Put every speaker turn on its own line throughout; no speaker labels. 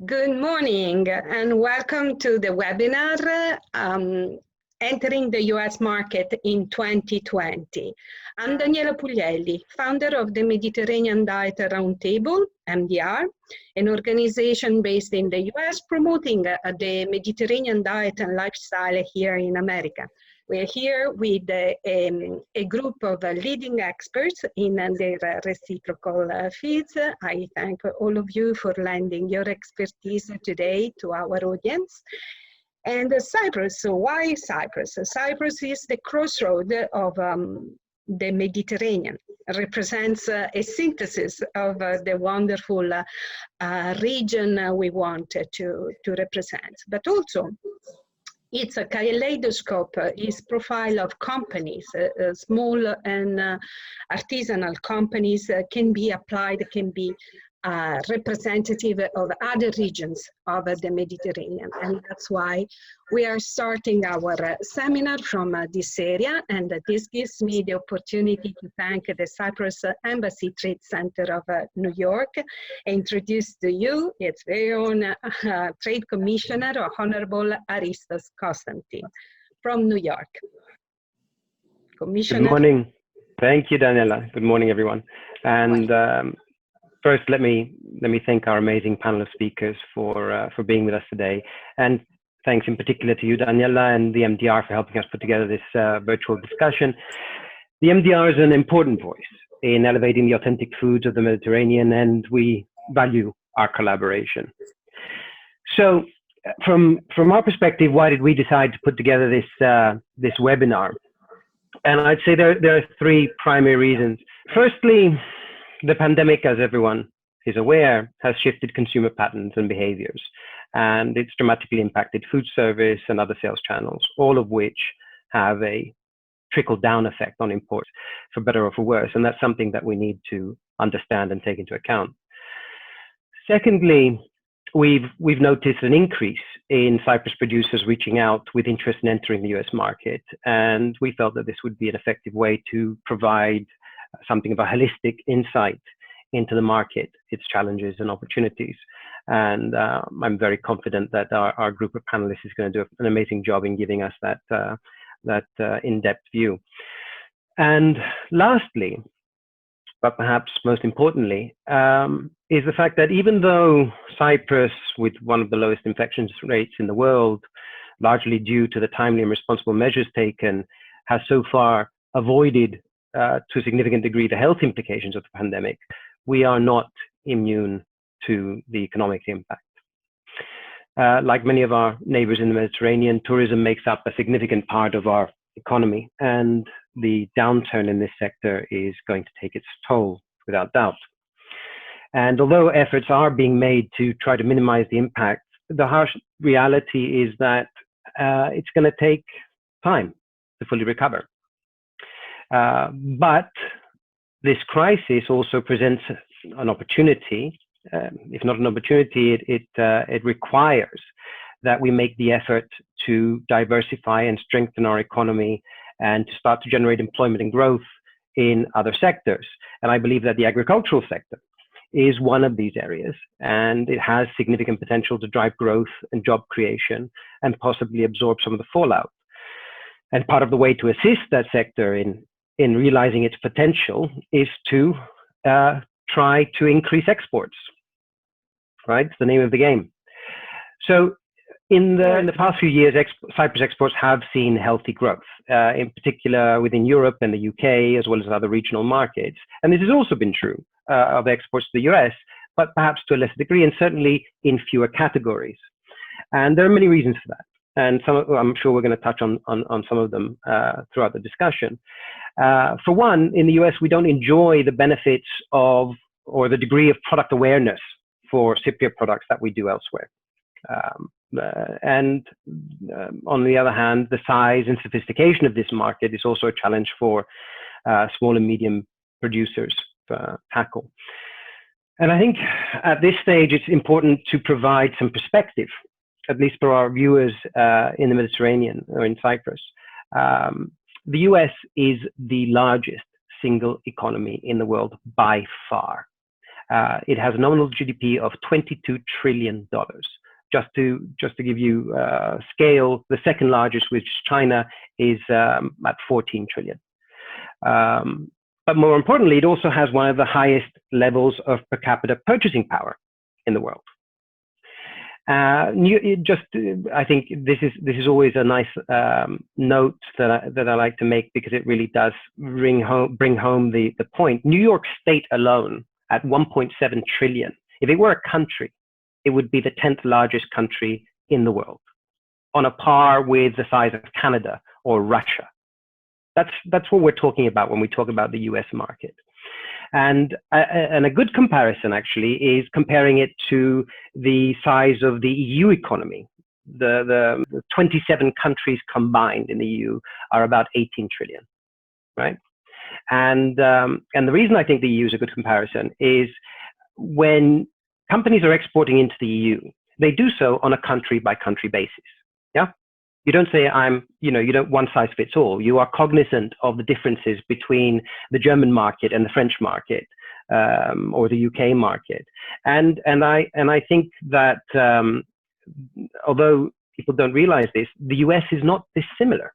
Good morning and welcome to the webinar Entering the US Market in 2020. I'm Daniela Puglielli, founder of the Mediterranean Diet Roundtable, MDR, an organization based in the US promoting the Mediterranean diet and lifestyle here in America. We're here with a group of leading experts in their reciprocal fields. I thank all of you for lending your expertise today to our audience. And Cyprus, so why Cyprus? Cyprus is the crossroad of the Mediterranean. It represents a synthesis of the wonderful region we want to represent, but also it's a kaleidoscope, its profile of companies, small and artisanal companies can be applied, can be representative of other regions of the Mediterranean. And that's why we are starting our seminar from this area. And this gives me the opportunity to thank the Cyprus Embassy Trade Center of New York, introduce to you its very own Trade Commissioner, Honorable Aristos Constantine from New York.
Commissioner. Good morning. Thank you, Daniela. Good morning, everyone. And first, let me thank our amazing panel of speakers for being with us today, and thanks in particular to you, Daniela, and the MDR for helping us put together this virtual discussion. The MDR is an important voice in elevating the authentic foods of the Mediterranean, and we value our collaboration. So, from our perspective, why did we decide to put together this webinar? And I'd say there are three primary reasons. Firstly, the pandemic, as everyone is aware, has shifted consumer patterns and behaviors, and it's dramatically impacted food service and other sales channels, all of which have a trickle-down effect on imports, for better or for worse, and that's something that we need to understand and take into account. Secondly, we've noticed an increase in Cyprus producers reaching out with interest in entering the US market, and we felt that this would be an effective way to provide something of a holistic insight into the market, its challenges and opportunities. And I'm very confident that our group of panelists is going to do an amazing job in giving us that in-depth view. And lastly, but perhaps most importantly, is the fact that even though Cyprus, with one of the lowest infection rates in the world, largely due to the timely and responsible measures taken, has so far avoided to a significant degree the health implications of the pandemic, we are not immune to the economic impact. Like many of our neighbors in the Mediterranean, tourism makes up a significant part of our economy, and the downturn in this sector is going to take its toll, without doubt. And although efforts are being made to try to minimize the impact, the harsh reality is that it's going to take time to fully recover. But this crisis also presents an opportunity. If not an opportunity, it requires that we make the effort to diversify and strengthen our economy and to start to generate employment and growth in other sectors. And I believe that the agricultural sector is one of these areas, and it has significant potential to drive growth and job creation and possibly absorb some of the fallout. And part of the way to assist that sector in realizing its potential is to try to increase exports, right? It's the name of the game. So in the past few years, Cyprus exports have seen healthy growth, in particular within Europe and the UK, as well as other regional markets. And this has also been true of exports to the US, but perhaps to a lesser degree, and certainly in fewer categories. And there are many reasons for that. And I'm sure we're going to touch on some of them throughout the discussion. For one, in the US, we don't enjoy the benefits of, or the degree of product awareness for Cypriot products that we do elsewhere. And on the other hand, the size and sophistication of this market is also a challenge for small and medium producers to tackle. And I think at this stage, it's important to provide some perspective, at least for our viewers in the Mediterranean or in Cyprus. The US is the largest single economy in the world by far. It has a nominal GDP of $22 trillion. Just to give you scale, the second largest, which is China, is at 14 trillion. But more importantly, it also has one of the highest levels of per capita purchasing power in the world. I think this is always a nice note that I like to make, because it really does bring home the point. New York State alone, at 1.7 trillion, if it were a country, it would be the 10th largest country in the world, on a par with the size of Canada or Russia. That's what we're talking about when we talk about the US market. And a good comparison, actually, is comparing it to the size of the EU economy. The 27 countries combined in the EU are about 18 trillion, right? And the reason I think the EU is a good comparison is when companies are exporting into the EU, they do so on a country-by-country basis. Yeah, you don't say you don't one size fits all. You are cognizant of the differences between the German market and the French market, or the UK market. And I think that although people don't realize this, the US is not dissimilar.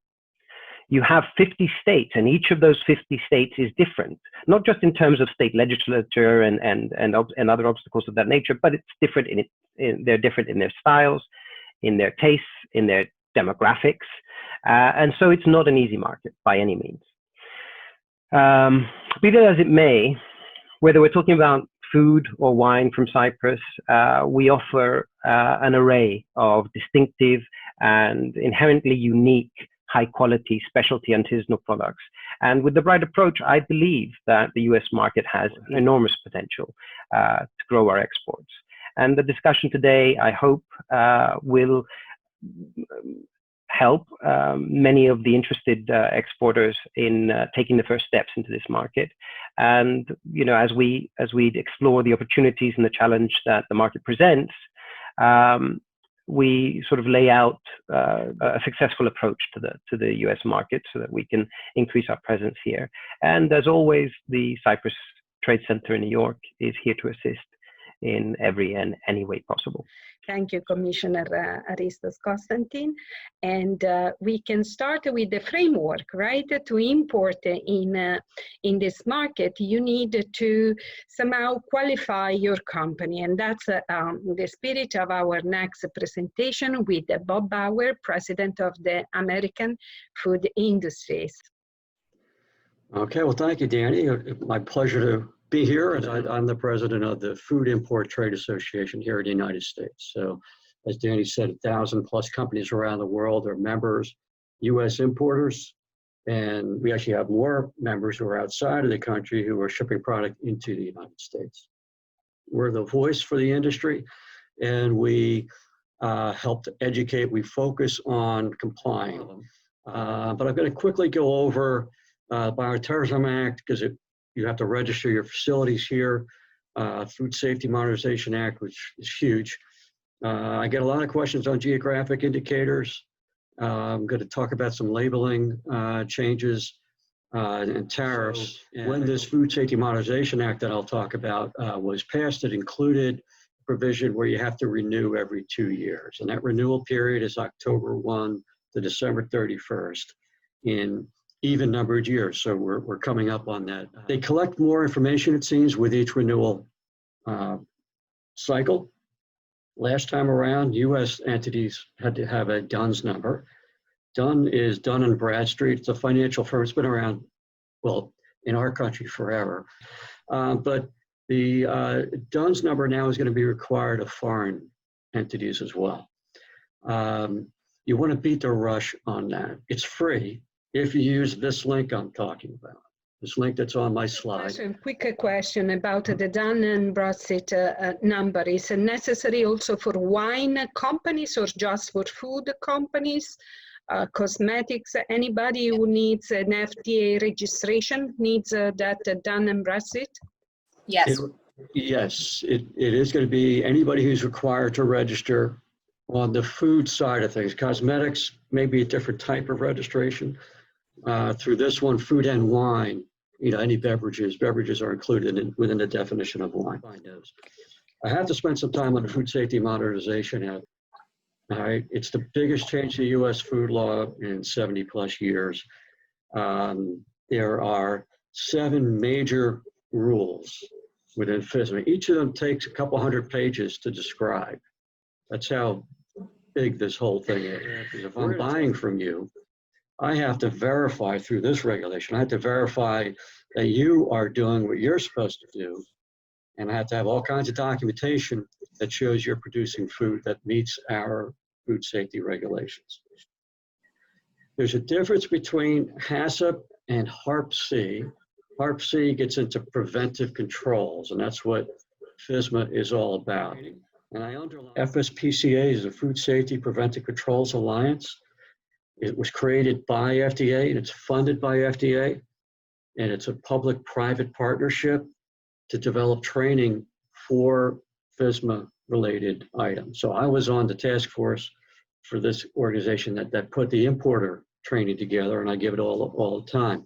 You have 50 states, and each of those 50 states is different, not just in terms of state legislature and other obstacles of that nature, but it's different they're different in their styles, in their tastes, in their demographics, and so it's not an easy market by any means. Be that as it may, whether we're talking about food or wine from Cyprus, we offer an array of distinctive and inherently unique, high-quality, specialty artisanal products. And with the right approach, I believe that the US market has enormous potential to grow our exports. And the discussion today, I hope, will help many of the interested exporters in taking the first steps into this market. And as we explore the opportunities and the challenge that the market presents, we sort of lay out a successful approach to the US market so that we can increase our presence here. And as always, the Cyprus Trade Center in New York is here to assist in every and any way possible.
Thank you, Commissioner Aristos Constantin. And we can start with the framework, right? To import in this market, you need to somehow qualify your company. And that's the spirit of our next presentation with Bob Bauer, President of the American Food Industries.
Okay, well, thank you, Danny. My pleasure to be here. And I'm the president of the Food Import Trade Association here in the United States. So as Danny said, 1,000+ companies around the world are members, US importers, and we actually have more members who are outside of the country who are shipping product into the United States. We're the voice for the industry, and we help to educate. We focus on complying. But I'm going to quickly go over the Bioterrorism Act, because you have to register your facilities here. Food Safety Modernization Act, which is huge. I get a lot of questions on geographic indicators. I'm going to talk about some labeling changes and tariffs. So when this Food Safety Modernization Act that I'll talk about was passed, it included a provision where you have to renew every 2 years. And that renewal period is October 1 to December 31st in even numbered years, so we're coming up on that. They collect more information, it seems, with each renewal cycle. Last time around, U.S. entities had to have a DUNS number. DUN is Dun & Bradstreet. It's a financial firm. It's been around, well, in our country forever. But the DUNS number now is going to be required of foreign entities as well. You want to beat the rush on that. It's free if you use this link I'm talking about, this link that's on my slide.
A quick question about the Dun & Bradstreet number. Is it necessary also for wine companies or just for food companies, cosmetics? Anybody who needs an FDA registration needs that Dun & Bradstreet?
Yes.
Yes, it is going to be anybody who's required to register on the food side of things. Cosmetics may be a different type of registration. Through this one, Food and Wine, any beverages. Beverages are included within the definition of wine. I have to spend some time on the Food Safety Modernization Act. All right, it's the biggest change to U.S. food law in 70 plus years. There are 7 major rules within FSMA. Each of them takes a couple hundred pages to describe. That's how big this whole thing is. If I'm buying from you, I have to verify through this regulation. I have to verify that you are doing what you're supposed to do. And I have to have all kinds of documentation that shows you're producing food that meets our food safety regulations. There's a difference between HACCP and HARP-C. HARP-C gets into preventive controls, and that's what FSMA is all about. And I underline FSPCA is a Food Safety Preventive Controls Alliance. It was created by FDA and it's funded by FDA, and it's a public-private partnership to develop training for FSMA-related items. So I was on the task force for this organization that put the importer training together, and I give it all the time.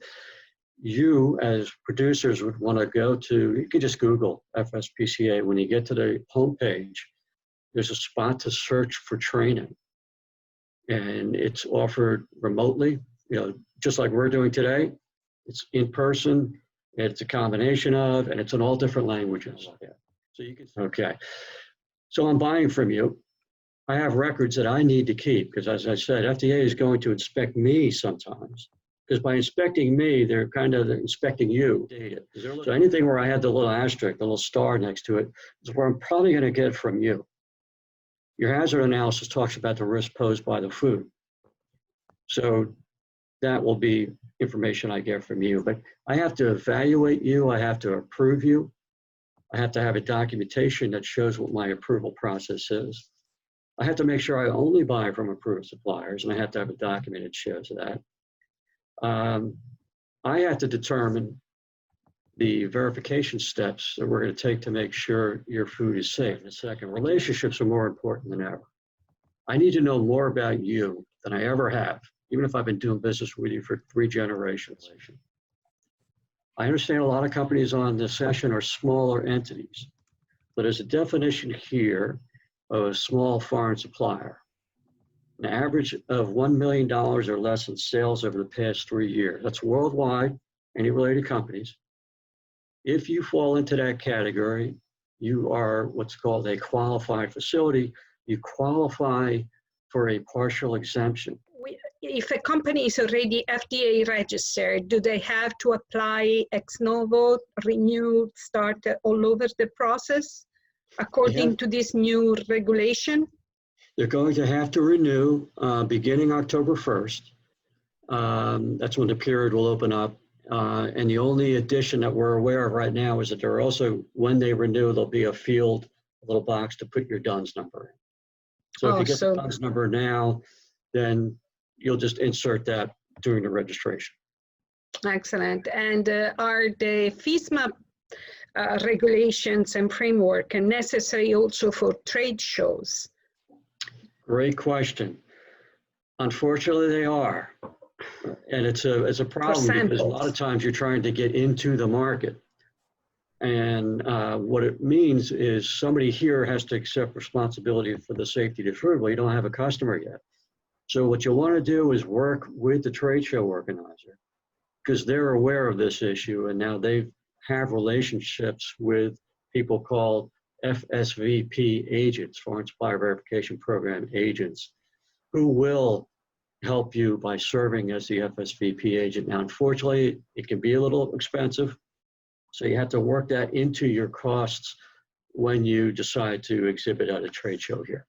You, as producers, would want to go to, you can just Google FSPCA. When you get to the homepage, there's a spot to search for training. And it's offered remotely, just like we're doing today. It's in person, it's a combination of, and it's in all different languages. So you can, okay. So I'm buying from you. I have records that I need to keep because, as I said, FDA is going to inspect me sometimes. Because by inspecting me, they're kind of inspecting you. So anything where I had the little asterisk, the little star next to it, is where I'm probably going to get from you. Your hazard analysis talks about the risk posed by the food. So that will be information I get from you. But I have to evaluate you. I have to approve you. I have to have a documentation that shows what my approval process is. I have to make sure I only buy from approved suppliers, and I have to have a document that shows that. I have to determine the verification steps that we're going to take to make sure your food is safe. And second, relationships are more important than ever. I need to know more about you than I ever have, even if I've been doing business with you for 3 generations. I understand a lot of companies on this session are smaller entities, but there's a definition here of a small foreign supplier. An average of $1 million or less in sales over the past 3 years. That's worldwide, any related companies. If you fall into that category, you are what's called a qualified facility. You qualify for a partial exemption.
If a company is already FDA registered, do they have to apply ex novo, renew, start all over the process according to this new regulation?
They're going to have to renew beginning October 1st. That's when the period will open up. And the only addition that we're aware of right now is that there are also, when they renew, there'll be a field, a little box to put your DUNS number in. So if you get the DUNS number now, then you'll just insert that during the registration.
Excellent. And are the FSMA regulations and framework necessary also for trade shows?
Great question. Unfortunately, they are. And it's a problem because a lot of times you're trying to get into the market. And what it means is somebody here has to accept responsibility for the safety of the food. Well, you don't have a customer yet. So what you want to do is work with the trade show organizer because they're aware of this issue and now they have relationships with people called FSVP agents, Foreign Supplier Verification Program agents, who will help you by serving as the FSVP agent. Now, unfortunately, it can be a little expensive, so you have to work that into your costs when you decide to exhibit at a trade show here.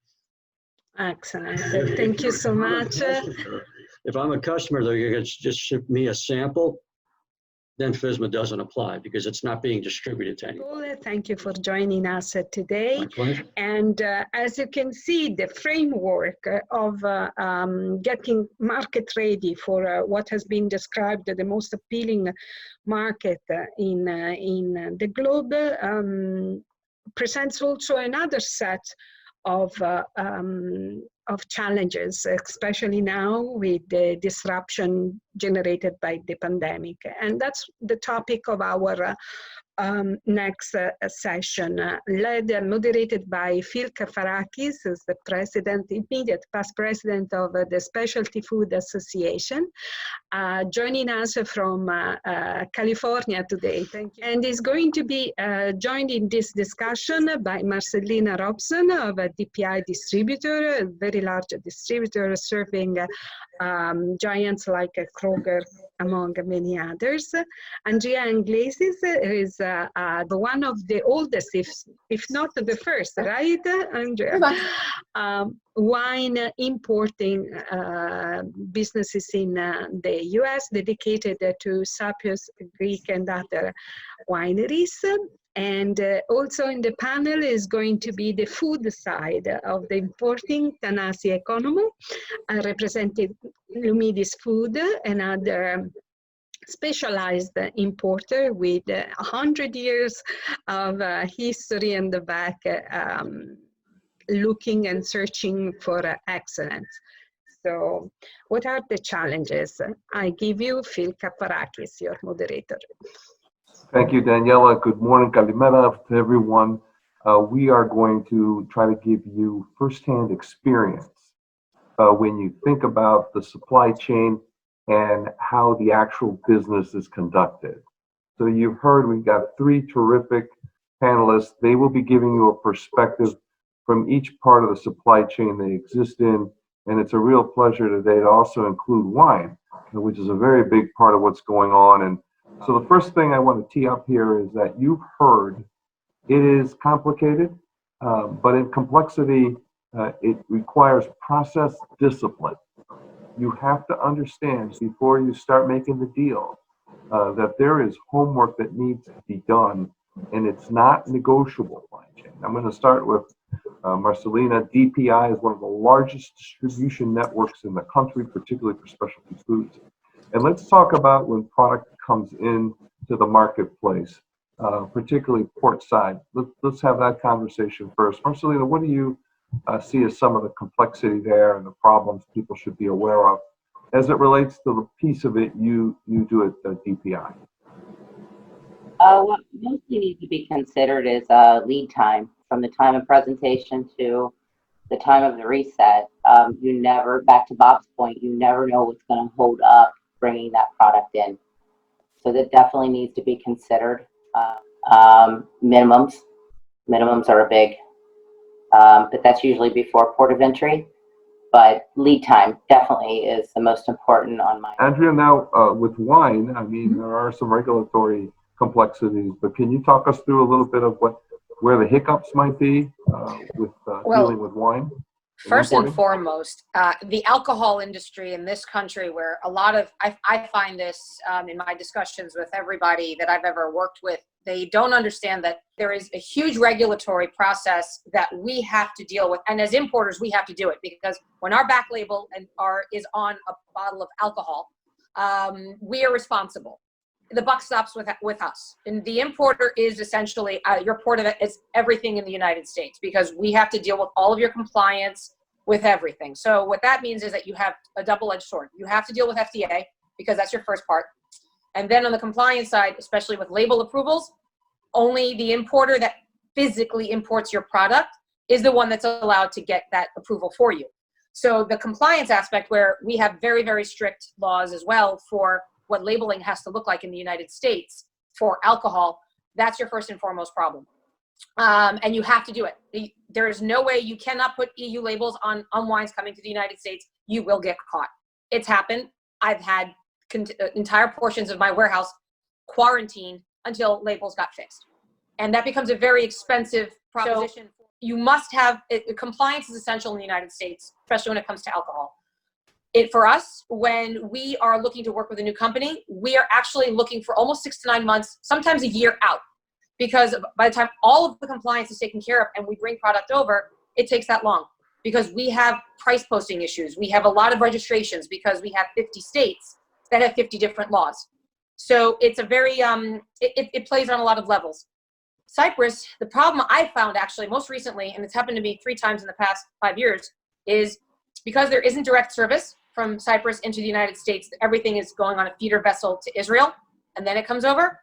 Excellent. Thank you so much.
If I'm a customer, though, you're going to just ship me a sample, then FSMA doesn't apply because it's not being distributed to anyone.
Thank you for joining us today.
My pleasure.
And as you can see, the framework of getting market ready for what has been described the most appealing market in the globe presents also another set of challenges, especially now with the disruption generated by the pandemic. And that's the topic of our next session, moderated by Phil Kafarakis, who's the immediate past president of the Specialty Food Association, joining us from California today. Thank you. And is going to be joined in this discussion by Marcelina Robson of a DPI distributor, a very large distributor serving giants like Kroger, among many others. Andrea Inglesis is one of the oldest, if not the first, right, Andrea? Wine importing businesses in the US dedicated to Cyprus, Greek, and other wineries. And also in the panel is going to be the food side of the importing Tanasi Economo, representing Lumidis Food, another specialized importer with 100 years of history in the back, looking and searching for excellence. So what are the challenges? I give you Phil Kafarakis, your moderator.
Thank you, Daniela. Good morning, Kalimera to everyone. We are going to try to give you firsthand experience when you think about the supply chain and how the actual business is conducted. So you've heard we've got three terrific panelists. They will be giving you a perspective from each part of the supply chain they exist in. And it's a real pleasure today to also include wine, which is a very big part of what's going on. And so the first thing I want to tee up here is that you've heard it is complicated, but in complexity, it requires process discipline. You have to understand before you start making the deal that there is homework that needs to be done, and it's not negotiable. I'm going to start with Marcelina. DPI is one of the largest distribution networks in the country, particularly for specialty foods. And let's talk about when product comes in to the marketplace, particularly port side. Let's have that conversation first. Marcelina, what do you see as some of the complexity there and the problems people should be aware of as it relates to the piece of it you do at DPI?
What mostly needs to be considered is lead time from the time of presentation to the time of the reset. You never, back to Bob's point, you never know what's going to hold up bringing that product in. So that definitely needs to be considered. Minimums are a big, but that's usually before port of entry. But lead time definitely is the most important on my.
Andrea, now with wine, I mean, there are some regulatory complexities, but can you talk us through a little bit of where the hiccups might be with dealing with wine?
First and foremost, the alcohol industry in this country, where a lot of, I find this in my discussions with everybody that I've ever worked with, they don't understand that there is a huge regulatory process that we have to deal with. And as importers, we have to do it because when our back label is on a bottle of alcohol, we are responsible. The buck stops with us. And the importer is essentially, your port of it is everything in the United States because we have to deal with all of your compliance with everything. So what that means is that you have a double-edged sword. You have to deal with FDA because that's your first part. And then on the compliance side, especially with label approvals, only the importer that physically imports your product is the one that's allowed to get that approval for you. So the compliance aspect, where we have very, very strict laws as well for what labeling has to look like in the United States for alcohol, that's your first and foremost problem. And you have to do it. There is no way, you cannot put EU labels on wines coming to the United States. You will get caught. It's happened. I've had entire portions of my warehouse quarantined until labels got fixed. And that becomes a very expensive proposition. So you must have, compliance is essential in the United States, especially when it comes to alcohol. For us, when we are looking to work with a new company, we are actually looking for almost 6 to 9 months, sometimes a year out. Because by the time all of the compliance is taken care of and we bring product over, it takes that long. Because we have price posting issues. We have a lot of registrations because we have 50 states that have 50 different laws. So it's a very, it plays on a lot of levels. Cyprus, the problem I found actually most recently, and it's happened to me 3 times in the past 5 years, is because there isn't direct service from Cyprus into the United States, everything is going on a feeder vessel to Israel, and then it comes over.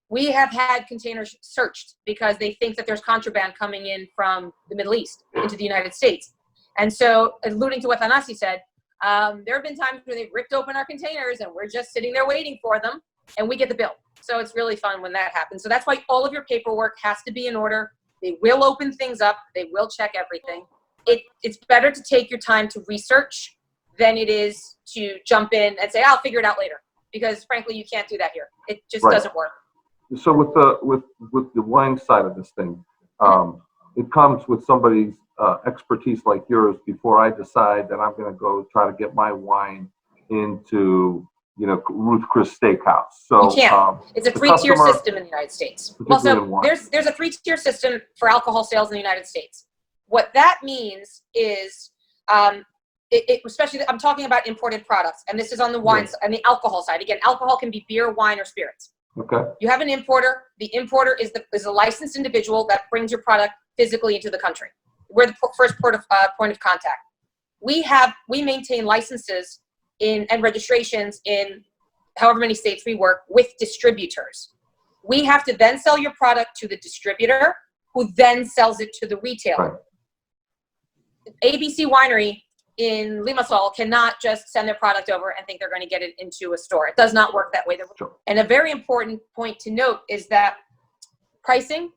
We have had containers searched because they think that there's contraband coming in from the Middle East into the United States. And so, alluding to what Thanasi said, there have been times where they've ripped open our containers and we're just sitting there waiting for them, and we get the bill. So it's really fun when that happens. So that's why all of your paperwork has to be in order. They will open things up. They will check everything. It's better to take your time to research than it is to jump in and say, I'll figure it out later. Because frankly, you can't do that here. It just doesn't work.
So with the wine side of this thing, it comes with somebody's expertise like yours before I decide that I'm going to go try to get my wine into, Ruth Chris Steakhouse. So
you can't. It's a 3-tier system in the United States. Well, so there's a 3-tier system for alcohol sales in the United States. What that means is, especially I'm talking about imported products, and this is on the wine side, and the alcohol side. Again, alcohol can be beer, wine, or spirits.
Okay.
You have an importer. The importer is a licensed individual that brings your product physically into the country. We're the first point of contact. We maintain licenses and registrations in however many states we work with distributors. We have to then sell your product to the distributor, who then sells it to the retailer. Right. ABC Winery in Limassol cannot just send their product over and think they're going to get it into a store. It does not work that way. Sure. And a very important point to note is that pricing,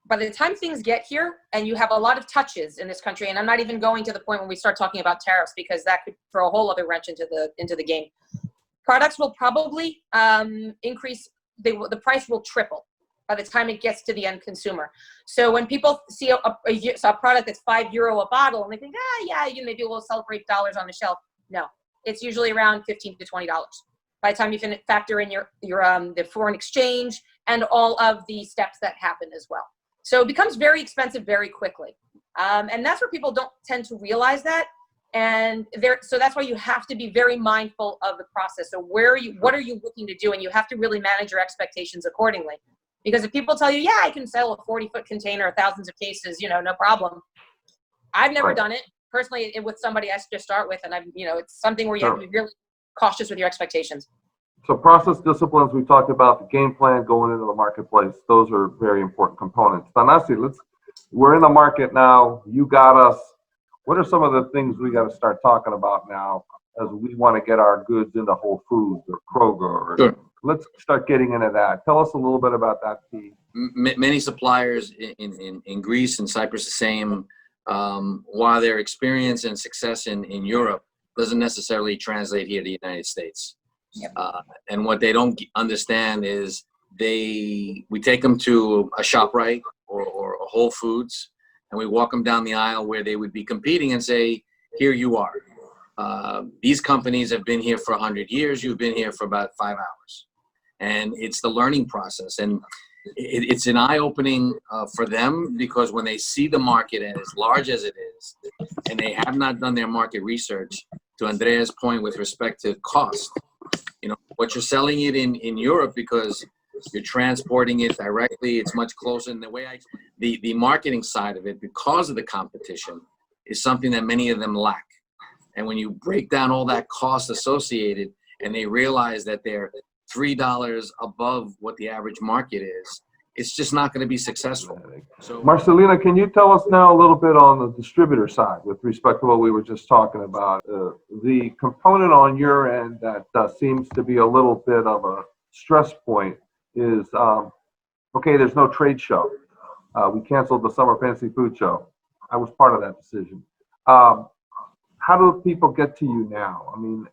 by the time things get here, and you have a lot of touches in this country, and I'm not even going to the point when we start talking about tariffs, because that could throw a whole other wrench into the game. Products will probably increase. The price will triple by the time it gets to the end consumer. So when people see a product that's €5 a bottle, and they think, maybe we'll sell for $8 on the shelf. No, it's usually around $15 to $20. By the time you factor in your the foreign exchange and all of the steps that happen as well. So it becomes very expensive very quickly. And that's where people don't tend to realize that. And so that's why you have to be very mindful of the process. So what are you looking to do? And you have to really manage your expectations accordingly. Because if people tell you, I can sell a 40-foot container, thousands of cases, no problem. I've never done it personally with somebody I just start with. And it's something where you have to be really cautious with your expectations.
So process disciplines, we talked about the game plan going into the marketplace. Those are very important components. Thanasi, we're in the market now. You got us. What are some of the things we got to start talking about now as we want to get our goods into Whole Foods or Kroger? Sure. Let's start getting into that. Tell us a little bit about that, Pete.
Many suppliers in Greece and Cyprus the same, while their experience and success in Europe doesn't necessarily translate here to the United States. Yep. And what they don't understand is we take them to a ShopRite or a Whole Foods, and we walk them down the aisle where they would be competing and say, here you are. These companies have been here for 100 years. You've been here for about 5 hours. And it's the learning process. And it's an eye-opening for them, because when they see the market as large as it is, and they have not done their market research, to Andrea's point with respect to cost, what you're selling it in Europe, because you're transporting it directly, it's much closer. And the way the marketing side of it, because of the competition, is something that many of them lack. And when you break down all that cost associated, and they realize that they're $3 above what the average market is, it's just not going to be successful. So,
Marcelina, can you tell us now a little bit on the distributor side with respect to what we were just talking about? The component on your end that seems to be a little bit of a stress point is, there's no trade show. We canceled the Summer Fancy Food Show. I was part of that decision. How do people get to you now? I mean,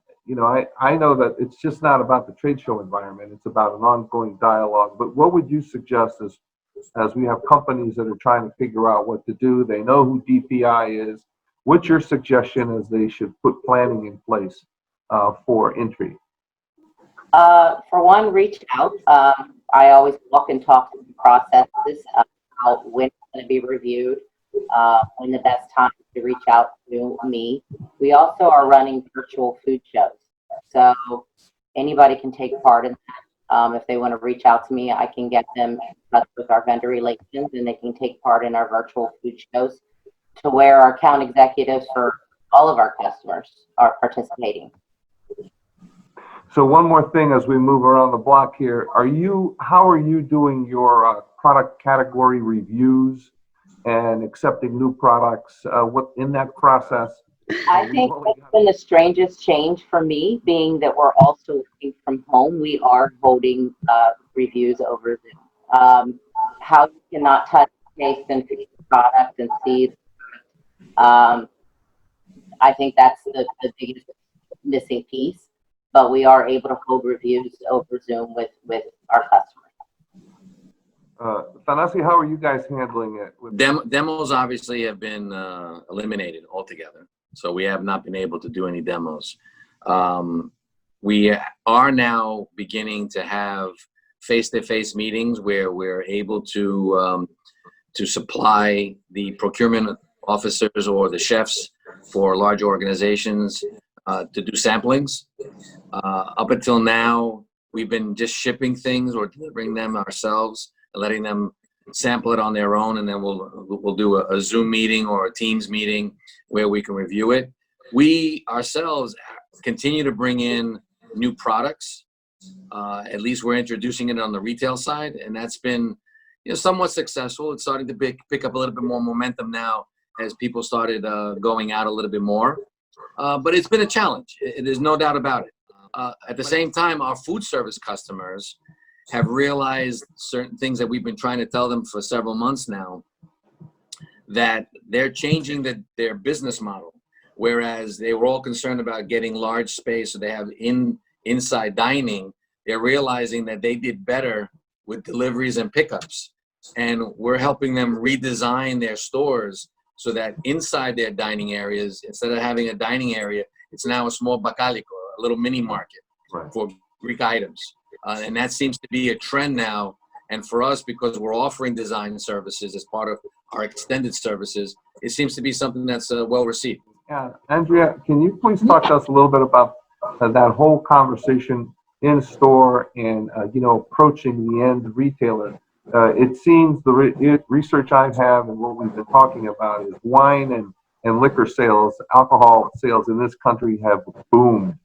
I know that it's just not about the trade show environment. It's about an ongoing dialogue. But what would you suggest as we have companies that are trying to figure out what to do? They know who DPI is. What's your suggestion as they should put planning in place for entry?
For one, reach out. I always walk and talk through the processes about when it's going to be reviewed, when the best time to reach out to me. We also are running virtual food shows, so anybody can take part in If they want to reach out to me, I can get them in touch with our vendor relations, and they can take part in our virtual food shows, to where our account executives for all of our customers are participating.
So one more thing as we move around the block here, how are you doing your product category reviews and accepting new products? What in that process?
I think that's been the strangest change for me, being that we're also working from home. We are holding reviews over Zoom. How you cannot touch, taste, and feel the product and see. I think that's the biggest missing piece. But we are able to hold reviews over Zoom with our customers.
Thanasi, how are you guys handling it?
Demos obviously have been eliminated altogether. So we have not been able to do any demos. We are now beginning to have face-to-face meetings where we're able to supply the procurement officers or the chefs for large organizations to do samplings. Up until now, we've been just shipping things or delivering them ourselves and letting them sample it on their own, and then we'll do a Zoom meeting or a Teams meeting where we can review it. We ourselves continue to bring in new products. At least we're introducing it on the retail side, and that's been somewhat successful. It's starting to pick up a little bit more momentum now as people started going out a little bit more. But it's been a challenge. There's no doubt about it. At the same time, our food service customers have realized certain things that we've been trying to tell them for several months now, that they're changing their business model. Whereas they were all concerned about getting large space so they have inside dining, they're realizing that they did better with deliveries and pickups. And we're helping them redesign their stores so that inside their dining areas, instead of having a dining area, it's now a small bakaliko, a little mini market for Greek items. And that seems to be a trend now. And for us, because we're offering design services as part of our extended services, it seems to be something that's well received.
Yeah, Andrea, can you please talk to us a little bit about that whole conversation in store and approaching the end retailer? It seems the research I have and what we've been talking about is wine and liquor sales, alcohol sales in this country have boomed.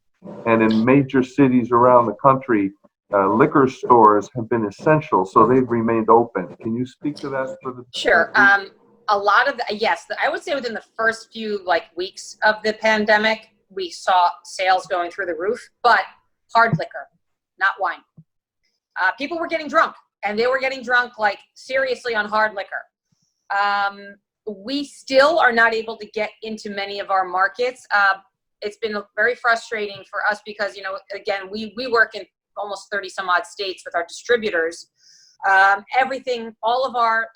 And in major cities around the country, liquor stores have been essential, so they've remained open. Can you speak to that?
Sure. A lot of yes, I would say within the first few weeks of the pandemic, we saw sales going through the roof, but hard liquor, not wine. People were getting drunk, and they were getting drunk seriously on hard liquor. We still are not able to get into many of our markets. It's been very frustrating for us because, again, we work in almost 30 some odd states with our distributors. All of our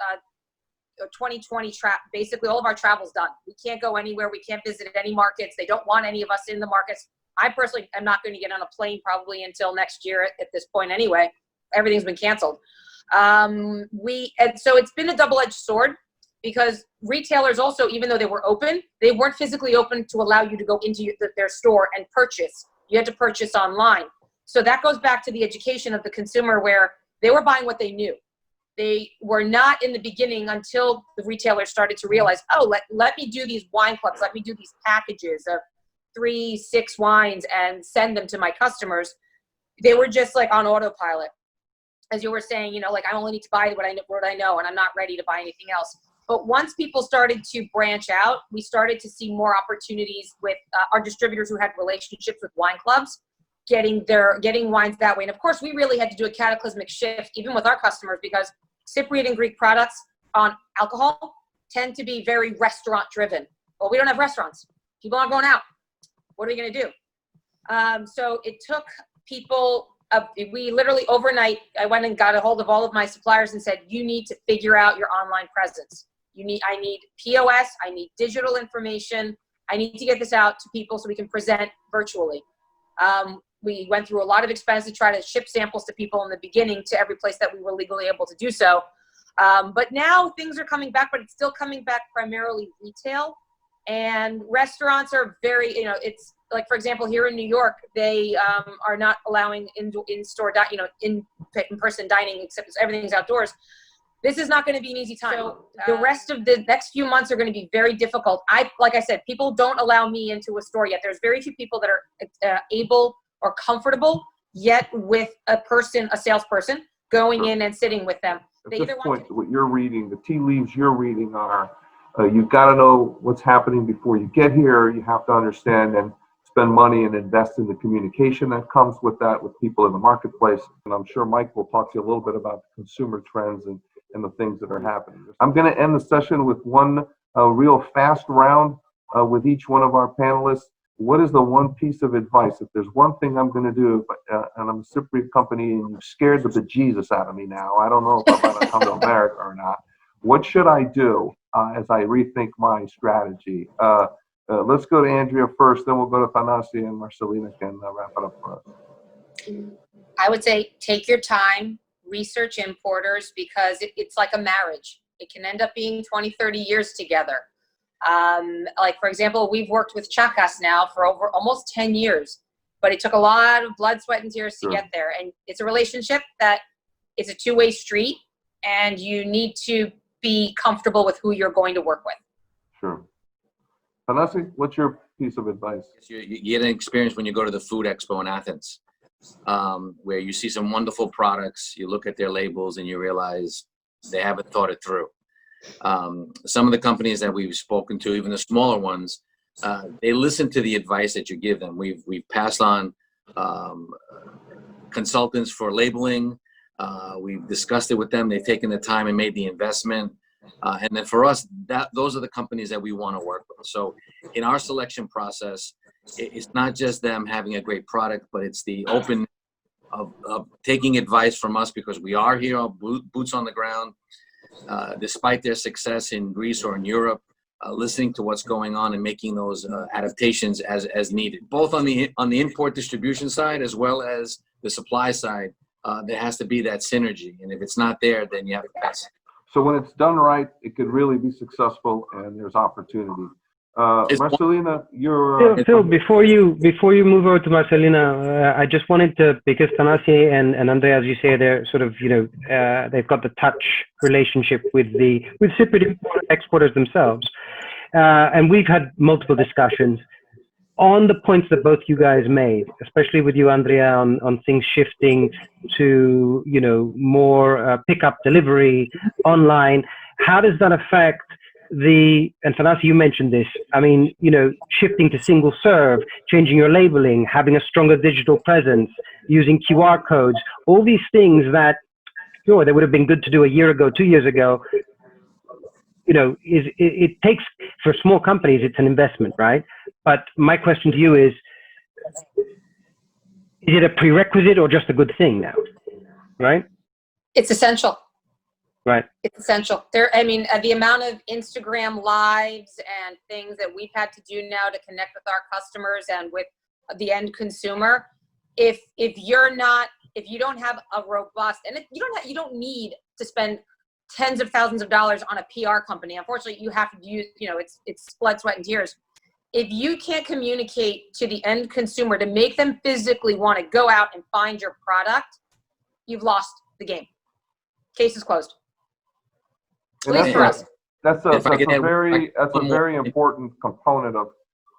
2020 basically all of our travel's done. We can't go anywhere. We can't visit any markets. They don't want any of us in the markets. I personally am not going to get on a plane probably until next year at this point anyway. Everything's been canceled. And so it's been a double-edged sword because retailers also, even though they were open, they weren't physically open to allow you to go into their store and purchase. You had to purchase online. So that goes back to the education of the consumer where they were buying what they knew. They were not in the beginning until the retailers started to realize, oh, let me do these wine clubs. Let me do these packages of 3, 6 wines and send them to my customers. They were just on autopilot. As you were saying, I only need to buy what I know, and I'm not ready to buy anything else. But once people started to branch out, we started to see more opportunities with our distributors who had relationships with wine clubs, getting wines that way. And of course, we really had to do a cataclysmic shift, even with our customers, because Cypriot and Greek products on alcohol tend to be very restaurant driven. Well, we don't have restaurants. People aren't going out. What are we going to do? So it took people, we literally overnight, I went and got a hold of all of my suppliers and said, you need to figure out your online presence. I need POS, I need digital information. I need to get this out to people so we can present virtually. We went through a lot of expense to try to ship samples to people in the beginning to every place that we were legally able to do so. But now things are coming back, but it's still coming back primarily retail. And restaurants are very, like for example, here in New York, they are not allowing in-store, in-person dining, except everything's outdoors. This is not going to be an easy time. So the rest of the next few months are going to be very difficult. Like I said, people don't allow me into a store yet. There's very few people that are able or comfortable yet with a salesperson going in and sitting with them.
At this point, what you're reading, the tea leaves you're reading are, you've got to know what's happening before you get here. You have to understand and spend money and invest in the communication that comes with that, with people in the marketplace. And I'm sure Mike will talk to you a little bit about the consumer trends and the things that are happening. I'm going to end the session with one real fast round with each one of our panelists. What is the one piece of advice? If there's one thing I'm going to do, and I'm a Cypriot company and you've scared the bejesus out of me now, I don't know if I'm going to come to America or not. What should I do as I rethink my strategy? Let's go to Andrea first, then we'll go to Thanasi, and Marcelina can wrap it up for us.
I would say take your time, research importers, because it's like a marriage. It can end up being 20, 30 years together. Like for example, we've worked with Chakas now for over almost 10 years, but it took a lot of blood, sweat, and tears to get there. And it's a relationship that it's a two-way street, and you need to be comfortable with who you're going to work with.
Sure. Thanasi, what's your piece of advice?
You get an experience when you go to the Food Expo in Athens, where you see some wonderful products, you look at their labels, and you realize they haven't thought it through. Some of the companies that we've spoken to, even the smaller ones, they listen to the advice that you give them. We've passed on consultants for labeling. We've discussed it with them. They've taken the time and made the investment. And then for us, those are the companies that we want to work with. So in our selection process, it's not just them having a great product, but it's the open of taking advice from us, because we are here, our boots on the ground. Despite their success in Greece or in Europe, listening to what's going on and making those adaptations as needed, both on the import distribution side as well as the supply side. There has to be that synergy, and if it's not there, then you have to pass.
So when it's done right, it could really be successful, and there's opportunity. Marcelina, you're
Phil, before you move over to Marcelina, I just wanted to, because Thanasi and Andrea, as you say, they're sort of, they've got the touch relationship with Cypriot exporters themselves, and we've had multiple discussions on the points that both you guys made, especially with you, Andrea, on things shifting to more pickup delivery online. How does that affect and Thanasi, you mentioned this, shifting to single serve, changing your labeling, having a stronger digital presence, using QR codes, all these things that, they would have been good to do a year ago, 2 years ago. It takes, for small companies, it's an investment, right? But my question to you is it a prerequisite or just a good thing now, right?
It's essential.
Right.
It's essential. The amount of Instagram lives and things that we've had to do now to connect with our customers and with the end consumer, if you don't have a robust, and you don't need to spend tens of thousands of dollars on a PR company. Unfortunately, you have to use, it's blood, sweat, and tears. If you can't communicate to the end consumer to make them physically want to go out and find your product, you've lost the game. Case is closed.
That's a very important component of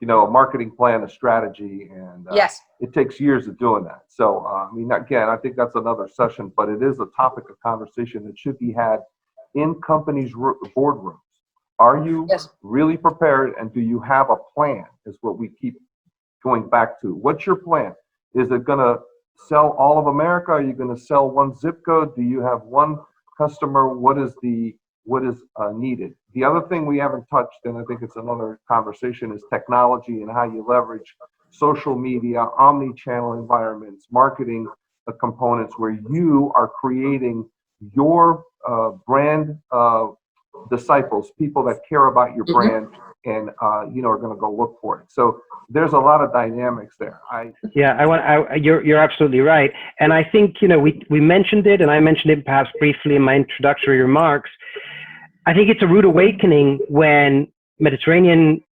a marketing plan, a strategy, and
yes,
it takes years of doing that. So again, I think that's another session, but it is a topic of conversation that should be had in companies' boardrooms. Are you really prepared, and do you have a plan? Is what we keep going back to. What's your plan? Is it going to sell all of America? Are you going to sell one zip code? Do you have one customer? What is needed? The other thing we haven't touched, and I think it's another conversation, is technology and how you leverage social media, omni-channel environments, marketing components where you are creating your brand disciples, people that care about your brand and are going to go look for it. So there's a lot of dynamics there.
You're absolutely right, and I think we mentioned it, and I mentioned it perhaps briefly in my introductory remarks. I think it's a rude awakening when Mediterranean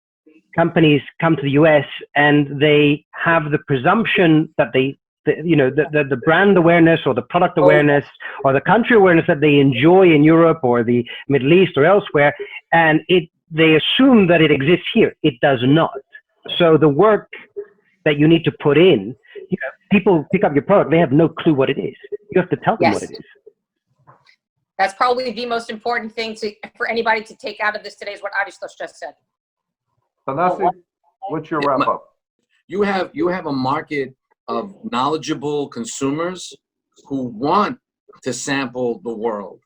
companies come to the US and they have the presumption that the brand awareness or the product awareness or the country awareness that they enjoy in Europe or the Middle East or elsewhere, and they assume that it exists here. It does not. So the work that you need to put in, people pick up your product, they have no clue what it is. You have to tell them what it is.
That's probably the most important thing for anybody to take out of this today is what Aristos just said.
Thanasi, what's your wrap up?
You have a market of knowledgeable consumers who want to sample the world.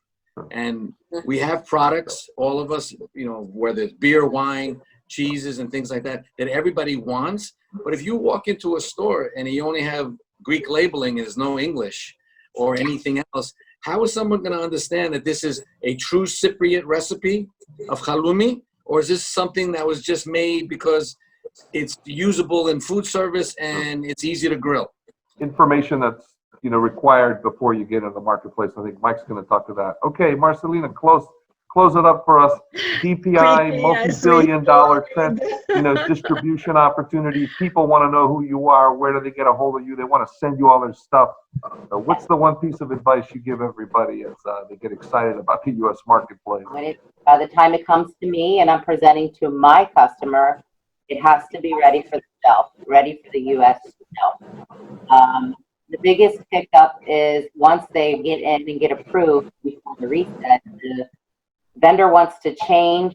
And we have products, all of us, whether it's beer, wine, cheeses, and things like that everybody wants. But if you walk into a store and you only have Greek labeling and there's no English or anything else, how is someone going to understand that this is a true Cypriot recipe of halloumi? Or is this something that was just made because it's usable in food service and it's easy to grill?
Information that's required before you get in the marketplace. I think Mike's going to talk to that. Okay, Marcelina, close it up for us. DPI, multi-billion-dollar trend, distribution opportunities. People want to know who you are. Where do they get a hold of you? They want to send you all their stuff. What's the one piece of advice you give everybody as they get excited about the U.S. marketplace?
By the time it comes to me and I'm presenting to my customer, it has to be ready for the shelf, ready for the U.S. shelf. The biggest pickup is once they get in and get approved before the reset, the vendor wants to change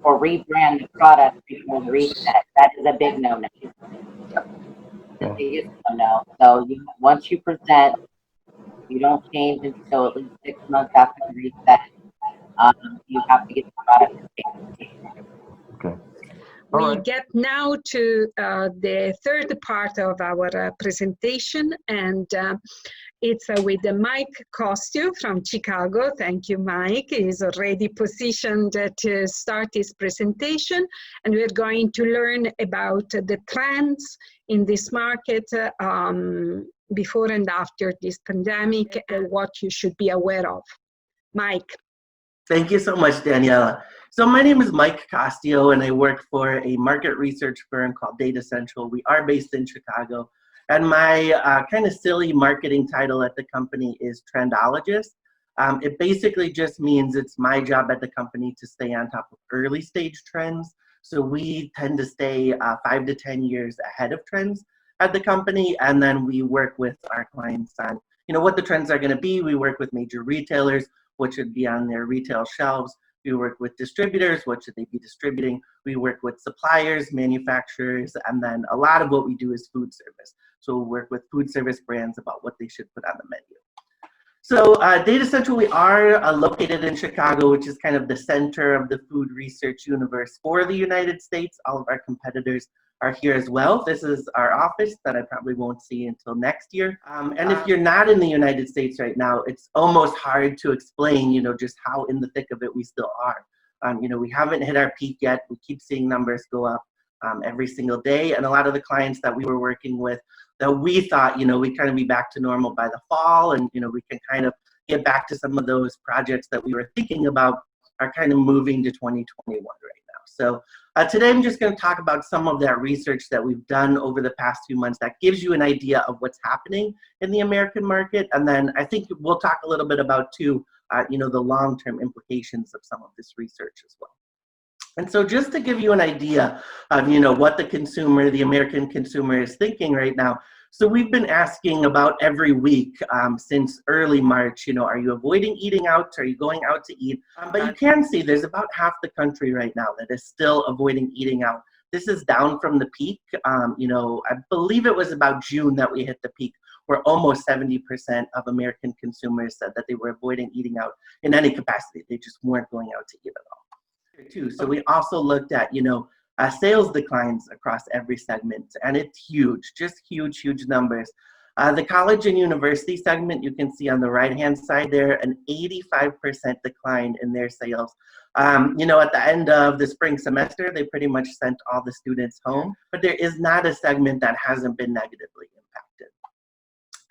or rebrand the product before the reset. That is a big no-no. The biggest no-no. So once you present, you don't change until at least 6 months after the reset. You have to get the product changed.
Okay.
We get now to the third part of our presentation, and it's with Mike Costio from Chicago. Thank you, Mike. He's already positioned to start his presentation, and we're going to learn about the trends in this market before and after this pandemic and what you should be aware of. Mike.
Thank you so much, Daniela. So my name is Mike Costio, and I work for a market research firm called Data Central. We are based in Chicago, and my kind of silly marketing title at the company is Trendologist. It basically just means it's my job at the company to stay on top of early stage trends. So we tend to stay 5 to 10 years ahead of trends at the company, and then we work with our clients on what the trends are going to be. We work with major retailers, what should be on their retail shelves. We work with distributors, what should they be distributing. We work with suppliers, manufacturers, and then a lot of what we do is food service. So we work with food service brands about what they should put on the menu. So Data Central, we are located in Chicago, which is kind of the center of the food research universe for the United States. All of our competitors are here as well. This is our office that I probably won't see until next year. And if you're not in the United States right now, it's almost hard to explain, just how in the thick of it we still are. We haven't hit our peak yet. We keep seeing numbers go up every single day. And a lot of the clients that we were working with that we thought, we'd kind of be back to normal by the fall, and, we can kind of get back to some of those projects that we were thinking about are kind of moving to 2021 right now. So today I'm just going to talk about some of that research that we've done over the past few months that gives you an idea of what's happening in the American market. And then I think we'll talk a little bit about too, the long-term implications of some of this research as well. And so just to give you an idea of, what the American consumer is thinking right now. So we've been asking about every week since early March, are you avoiding eating out? Are you going out to eat? But you can see there's about half the country right now that is still avoiding eating out. This is down from the peak. I believe it was about June that we hit the peak, where almost 70% of American consumers said that they were avoiding eating out in any capacity. They just weren't going out to eat at all. So we also looked at, sales declines across every segment, and it's huge, just huge numbers. The college and university segment, you can see on the right-hand side there, an 85% decline in their sales. At the end of the spring semester, they pretty much sent all the students home, but there is not a segment that hasn't been negatively impacted.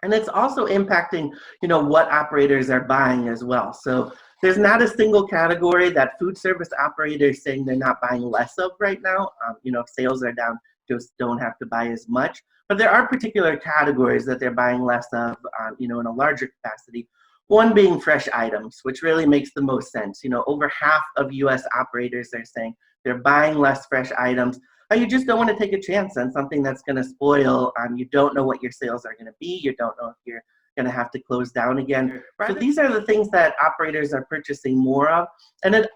And it's also impacting, what operators are buying as well. So There's not a single category that food service operators saying they're not buying less of right now. If sales are down, just don't have to buy as much. But there are particular categories that they're buying less of, in a larger capacity. One being fresh items, which really makes the most sense. Over half of U.S. operators are saying they're buying less fresh items. You just don't want to take a chance on something that's going to spoil. You don't know what your sales are going to be. You don't know if you're going to have to close down again. So these are the things that operators are purchasing more of. And then,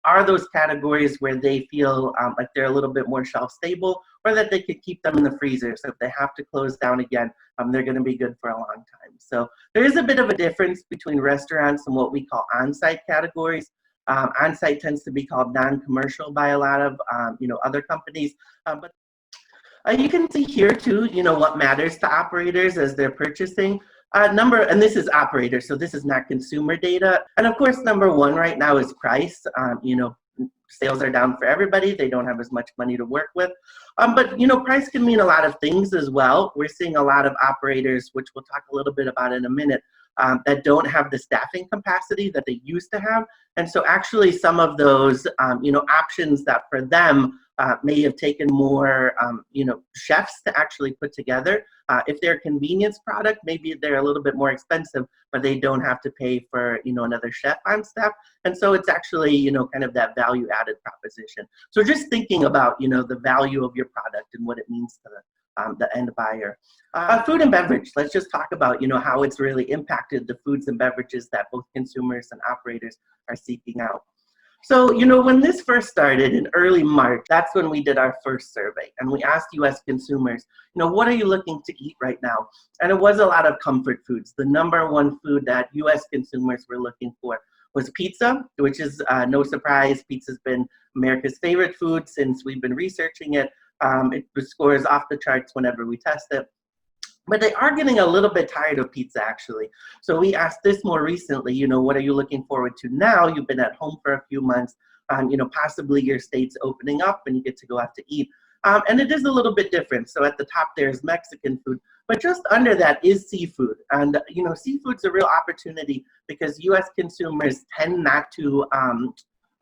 are those categories where they feel like they're a little bit more shelf stable, or that they could keep them in the freezer. So if they have to close down again, they're going to be good for a long time. So there is a bit of a difference between restaurants and what we call on-site categories. On-site tends to be called non-commercial by a lot of other companies. But you can see here too, what matters to operators as they're purchasing. And this is operators, so this is not consumer data. And of course, number one right now is price. Sales are down for everybody. They don't have as much money to work with. But price can mean a lot of things as well. We're seeing a lot of operators, which we'll talk a little bit about in a minute, that don't have the staffing capacity that they used to have. And so actually some of those, options that for them may have taken more, chefs to actually put together. If they're a convenience product, maybe they're a little bit more expensive, but they don't have to pay for, another chef on staff. And so it's actually, kind of that value added proposition. So just thinking about, the value of your product and what it means to the end buyer. Food and beverage, let's just talk about, how it's really impacted the foods and beverages that both consumers and operators are seeking out. So, when this first started in early March, that's when we did our first survey. And we asked US consumers, what are you looking to eat right now? And it was a lot of comfort foods. The number one food that US consumers were looking for was pizza, which is no surprise. Pizza's been America's favorite food since we've been researching it. It scores off the charts whenever we test it. But they are getting a little bit tired of pizza, actually. So we asked this more recently, what are you looking forward to now? You've been at home for a few months, possibly your state's opening up and you get to go out to eat. And it is a little bit different. So at the top there's Mexican food, but just under that is seafood. And, seafood's a real opportunity because US consumers tend not to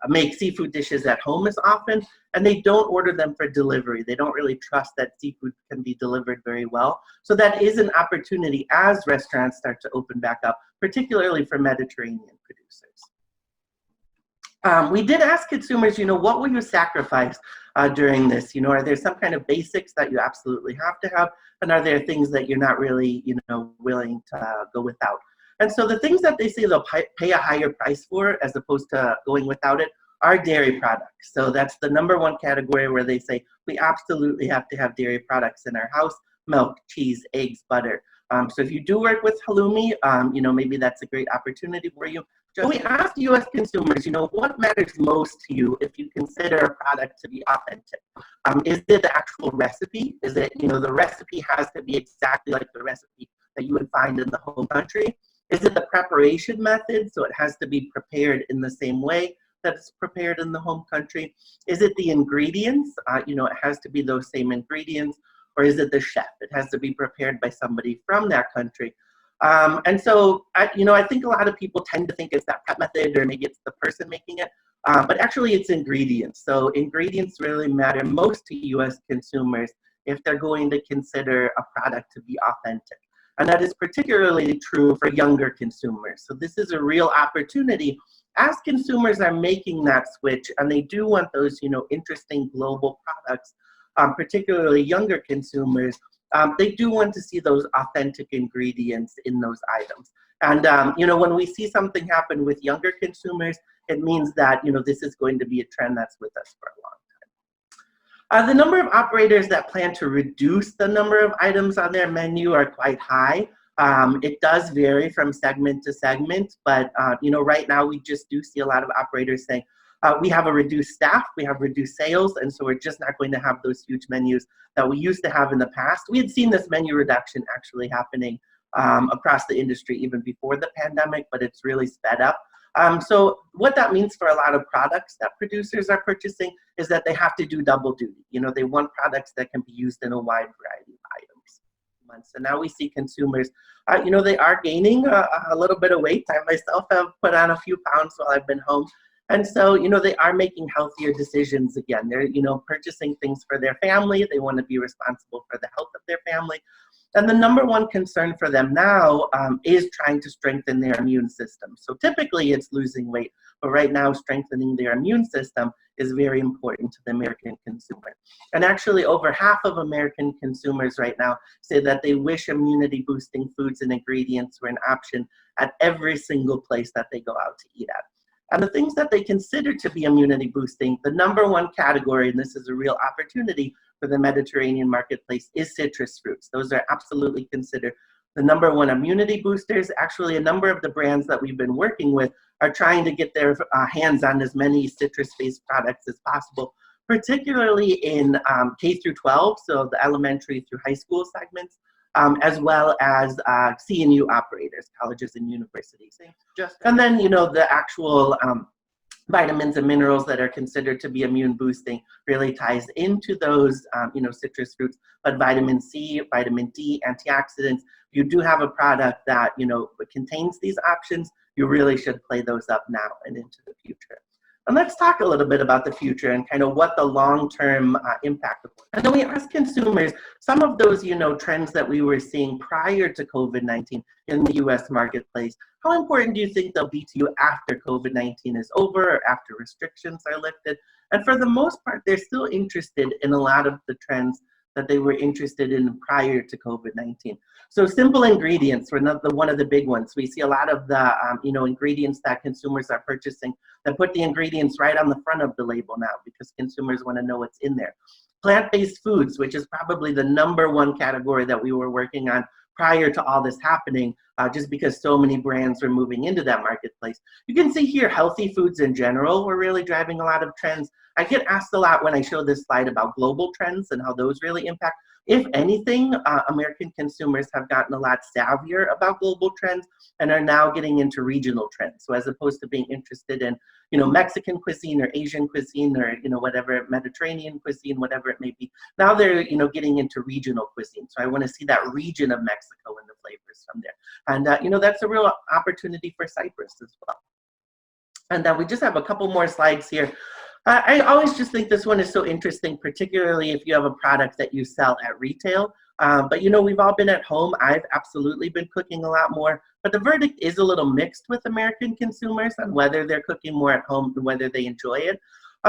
make seafood dishes at home as often, and they don't order them for delivery. They don't really trust that seafood can be delivered very well. So that is an opportunity as restaurants start to open back up, particularly for Mediterranean producers. We did ask consumers, what will you sacrifice during this? Are there some kind of basics that you absolutely have to have? And are there things that you're not really, willing to go without? And so the things that they say they'll pay a higher price for as opposed to going without it are dairy products. So that's the number one category where they say we absolutely have to have dairy products in our house: milk, cheese, eggs, butter. So if you do work with halloumi, maybe that's a great opportunity for you. So we asked US consumers, what matters most to you if you consider a product to be authentic? Is it the actual recipe? Is it, the recipe has to be exactly like the recipe that you would find in the home country? Is it the preparation method? So it has to be prepared in the same way that it's prepared in the home country. Is it the ingredients? It has to be those same ingredients. Or is it the chef? It has to be prepared by somebody from that country. And so, I think a lot of people tend to think it's that prep method, or maybe it's the person making it. But actually it's ingredients. So ingredients really matter most to US consumers if they're going to consider a product to be authentic. And that is particularly true for younger consumers. So this is a real opportunity as consumers are making that switch, and they do want those, interesting global products, particularly younger consumers. They do want to see those authentic ingredients in those items. And, when we see something happen with younger consumers, it means that, this is going to be a trend that's with us for a long time. The number of operators that plan to reduce the number of items on their menu are quite high. It does vary from segment to segment, but right now we just do see a lot of operators saying, we have a reduced staff, we have reduced sales, and so we're just not going to have those huge menus that we used to have in the past. We had seen this menu reduction actually happening across the industry even before the pandemic, but it's really sped up. So what that means for a lot of products that producers are purchasing is that they have to do double duty. They want products that can be used in a wide variety of items. months. And now we see consumers, they are gaining a little bit of weight. I myself have put on a few pounds while I've been home. And so, they are making healthier decisions again. They're, purchasing things for their family. They want to be responsible for the health of their family. And the number one concern for them now is trying to strengthen their immune system. So typically it's losing weight, but right now strengthening their immune system is very important to the American consumer. And actually over half of American consumers right now say that they wish immunity boosting foods and ingredients were an option at every single place that they go out to eat at. And the things that they consider to be immunity boosting, the number one category, and this is a real opportunity for the Mediterranean marketplace, is citrus fruits. Those are absolutely considered the number one immunity boosters. Actually, a number of the brands that we've been working with are trying to get their hands on as many citrus-based products as possible, particularly in K through 12, so the elementary through high school segments, as well as C&U operators, colleges and universities. And then, the actual vitamins and minerals that are considered to be immune boosting really ties into those, citrus fruits, but vitamin C, vitamin D, antioxidants. If you do have a product that, contains these options, you really should play those up now and into the future. And let's talk a little bit about the future and kind of what the long-term impact of. And then we asked consumers some of those, trends that we were seeing prior to COVID-19 in the U.S. marketplace. How important do you think they'll be to you after COVID-19 is over or after restrictions are lifted? And for the most part, they're still interested in a lot of the trends that they were interested in prior to COVID-19. So simple ingredients were one of the big ones. We see a lot of the ingredients that consumers are purchasing that put the ingredients right on the front of the label now because consumers want to know what's in there. Plant-based foods, which is probably the number one category that we were working on prior to all this happening, just because so many brands were moving into that marketplace. You can see here healthy foods in general were really driving a lot of trends. I get asked a lot when I show this slide about global trends and how those really impact. If anything, American consumers have gotten a lot savvier about global trends and are now getting into regional trends. So as opposed to being interested in, Mexican cuisine or Asian cuisine or, whatever, Mediterranean cuisine, whatever it may be, now they're, getting into regional cuisine. So I want to see that region of Mexico and the flavors from there. And, that's a real opportunity for Cyprus as well. And we just have a couple more slides here. I always just think this one is so interesting, particularly if you have a product that you sell at retail. But we've all been at home. I've absolutely been cooking a lot more, but the verdict is a little mixed with American consumers on whether they're cooking more at home and whether they enjoy it.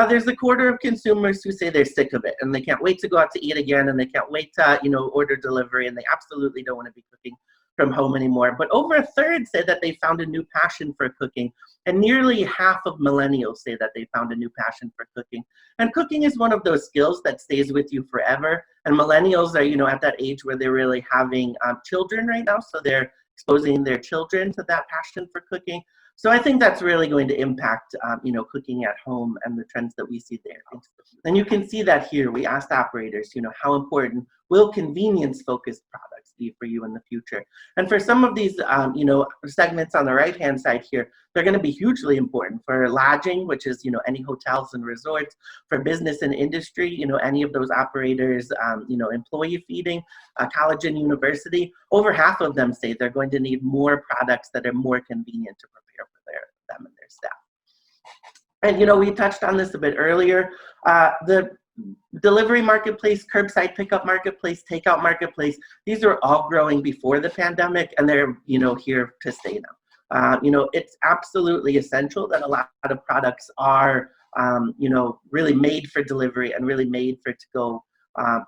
There's a quarter of consumers who say they're sick of it and they can't wait to go out to eat again and they can't wait to, order delivery and they absolutely don't want to be cooking from home anymore. But over a third say that they found a new passion for cooking. And nearly half of millennials say that they found a new passion for cooking. And cooking is one of those skills that stays with you forever. And millennials are, at that age where they're really having children right now. So they're exposing their children to that passion for cooking. So I think that's really going to impact, cooking at home and the trends that we see there. And you can see that here. We asked operators, how important will convenience-focused products be for you in the future? And for some of these, segments on the right-hand side here, they're going to be hugely important for lodging, which is, any hotels and resorts, for business and industry, any of those operators, employee feeding, college and university. Over half of them say they're going to need more products that are more convenient to prepare for them and their staff. And, we touched on this a bit earlier. The delivery marketplace, curbside pickup marketplace, takeout marketplace, these are all growing before the pandemic and they're, here to stay now. It's absolutely essential that a lot of products are, really made for delivery and really made for to-go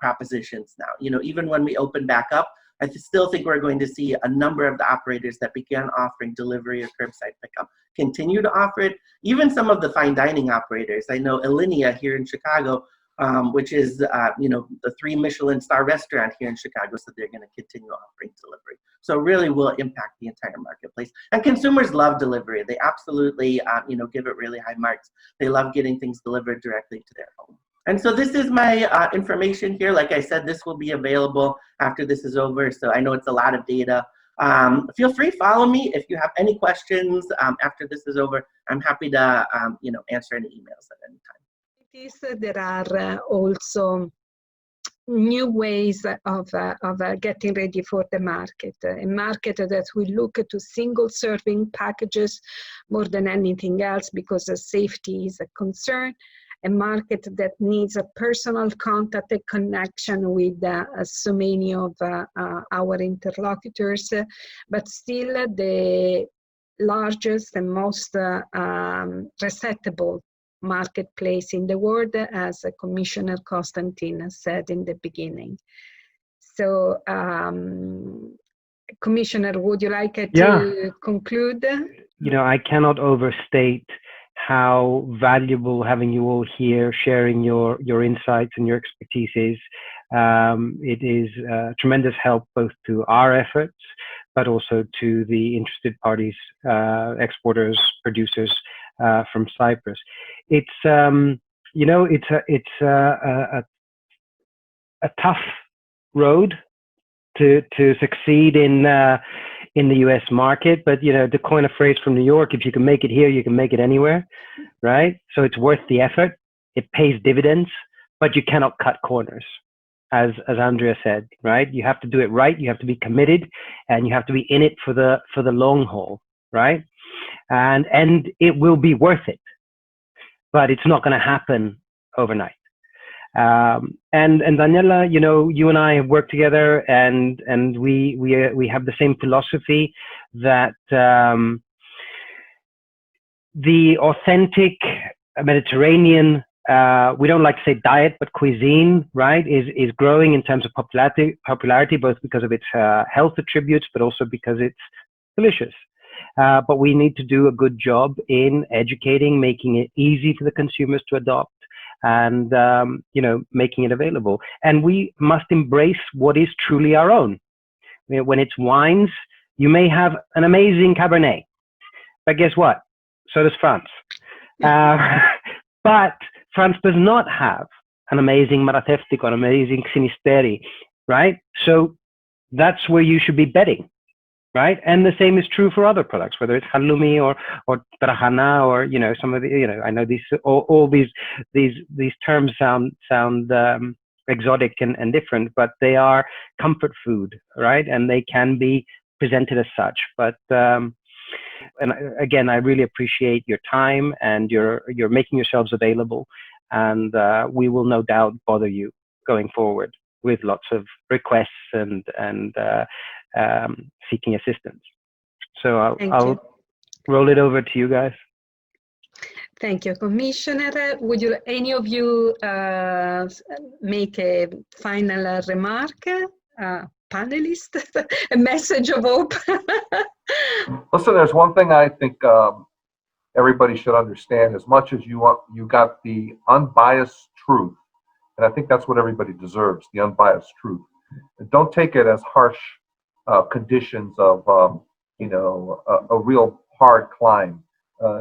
propositions now. Even when we open back up, I still think we're going to see a number of the operators that began offering delivery or curbside pickup continue to offer it. Even some of the fine dining operators. I know Alinea here in Chicago, which is, the 3 Michelin star restaurant here in Chicago, so they're going to continue offering delivery. So really will impact the entire marketplace. And consumers love delivery. They absolutely, give it really high marks. They love getting things delivered directly to their home. And so this is my information here. Like I said, this will be available after this is over. So I know it's a lot of data. Feel free, follow me. If you have any questions after this is over, I'm happy to, answer any emails at any time.
There are also new ways of getting ready for the market. A market that will look to single serving packages more than anything else because safety is a concern. A market that needs a personal contact and connection with so many of our interlocutors, but still the largest and most receptible marketplace in the world, as Commissioner Constantine said in the beginning. So, Commissioner, would you like to conclude?
You know, I cannot overstate how valuable having you all here, sharing your insights and your expertise is. It is tremendous help both to our efforts, but also to the interested parties, exporters, producers from Cyprus. It's you know, it's a tough road to succeed in the U.S. market, but you know, to coin a phrase from New York, if you can make it here, you can make it anywhere, right? So it's worth the effort. It pays dividends, but you cannot cut corners, as Andrea said, right? You have to do it right. You have to be committed, and you have to be in it for the long haul, right? And it will be worth it, but it's not going to happen overnight. And Daniela, you know, you and I have worked together, and we have the same philosophy that the authentic Mediterranean, we don't like to say diet, but cuisine, right, is growing in terms of popularity, both because of its health attributes, but also because it's delicious. But we need to do a good job in educating, making it easy for the consumers to adopt, and you know, making it available. And we must embrace what is truly our own. When it's wines, you may have an amazing Cabernet, but guess what? So does France. But France does not have an amazing Marateftico, an amazing Sinisteri, right? So that's where you should be betting, right? And the same is true for other products, whether it's halloumi or trahana, or you know, some of the, you know, I know these all these terms sound exotic and different, but they are comfort food, right? And they can be presented as such. But and again, I really appreciate your time, and you're making yourselves available, and we will no doubt bother you going forward with lots of requests and seeking assistance. So I'll roll it over to you guys.
Thank you, Commissioner. Would you, any of you, make a final remark? Panelist, a message of hope.
Listen, there's one thing I think everybody should understand. As much as you got the unbiased truth, and I think that's what everybody deserves, the unbiased truth. And don't take it as harsh conditions of you know, a real hard climb.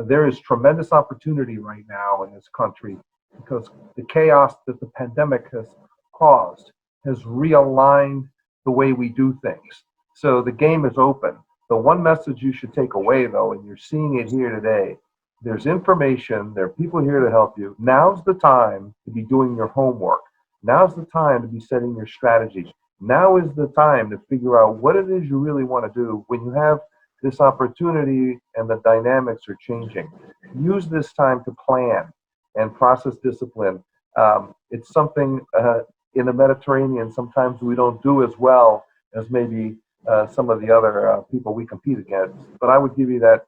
There is tremendous opportunity right now in this country, because the chaos that the pandemic has caused has realigned the way we do things. So the game is open. The one message you should take away, though, and you're seeing it here today, there's information, there are people here to help you. Now's the time to be doing your homework. Now's the time to be setting your strategy. Now is the time to figure out what it is you really want to do when you have this opportunity and the dynamics are changing. Use this time to plan and process discipline. It's something in the Mediterranean sometimes we don't do as well as maybe some of the other people we compete against. But I would give you that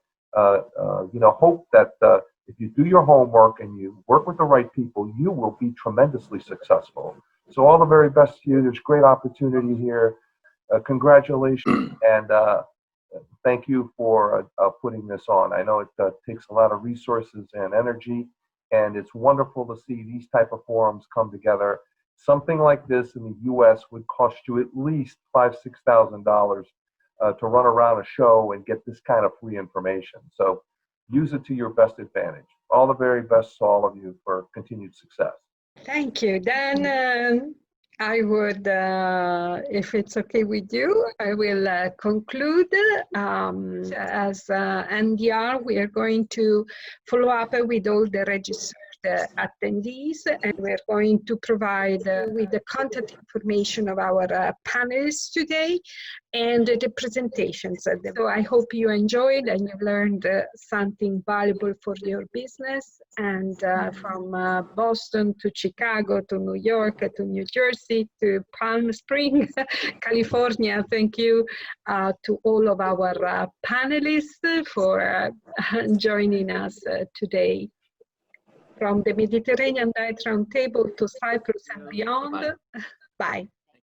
you know, hope that if you do your homework and you work with the right people, you will be tremendously successful. So all the very best to you. There's great opportunity here. Congratulations, and thank you for putting this on. I know it takes a lot of resources and energy, and it's wonderful to see these type of forums come together. Something like this in the U.S. would cost you at least $5,000–6,000 to run around a show and get this kind of free information. So use it to your best advantage. All the very best to all of you for continued success.
Thank you. Then I would, if it's okay with you, I will conclude. As NDR, we are going to follow up with all the registered attendees, and we're going to provide with the contact information of our panelists today and the presentations. So I hope you enjoyed and you've learned something valuable for your business. And from Boston to Chicago to New York to New Jersey to Palm Springs, California, thank you to all of our panelists for joining us today. From the Mediterranean Diet Roundtable to Cyprus and beyond. Bye.